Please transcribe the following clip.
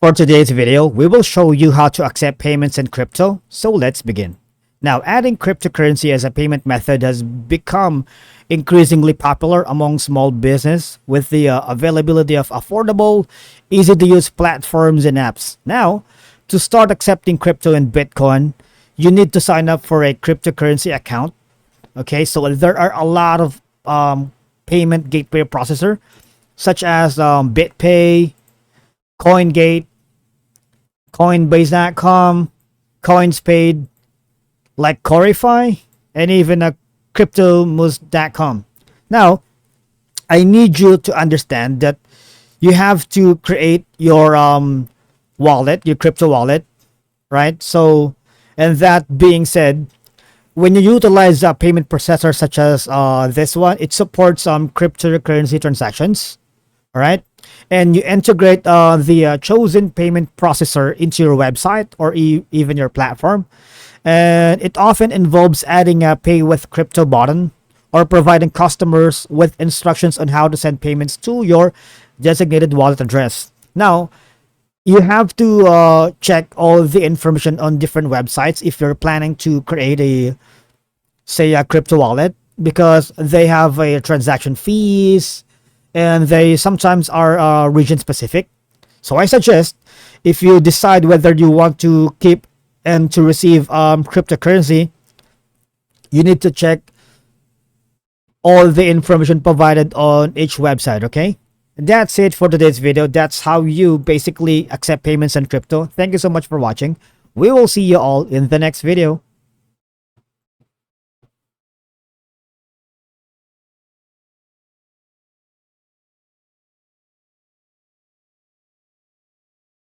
For today's video, we will show you how to accept payments in crypto, so let's begin. Now, adding cryptocurrency as a payment method has become increasingly popular among small business with the availability of affordable, easy-to-use platforms and apps. Now, to start accepting crypto and Bitcoin, you need to sign up for a cryptocurrency account. Okay, so there are a lot of payment gateway processor such as BitPay, CoinGate, Coinbase.com, CoinsPaid, like Corify, and even a cryptomus.com. Now, I need you to understand that you have to create your wallet, your crypto wallet, right? So, and that being said, when you utilize a payment processor such as this one, it supports cryptocurrency transactions, all right? And you integrate the chosen payment processor into your website or even your platform. And it often involves adding a pay with crypto button or providing customers with instructions on how to send payments to your designated wallet address. Now, you have to check all the information on different websites if you're planning to create a crypto wallet, because they have a transaction fees and they sometimes are region specific. So I suggest, if you decide whether you want to keep and to receive cryptocurrency, you need to check all the information provided on each website. Okay, that's it for today's video. That's how you basically accept payments in crypto. Thank you so much for watching. We will see you all in the next video.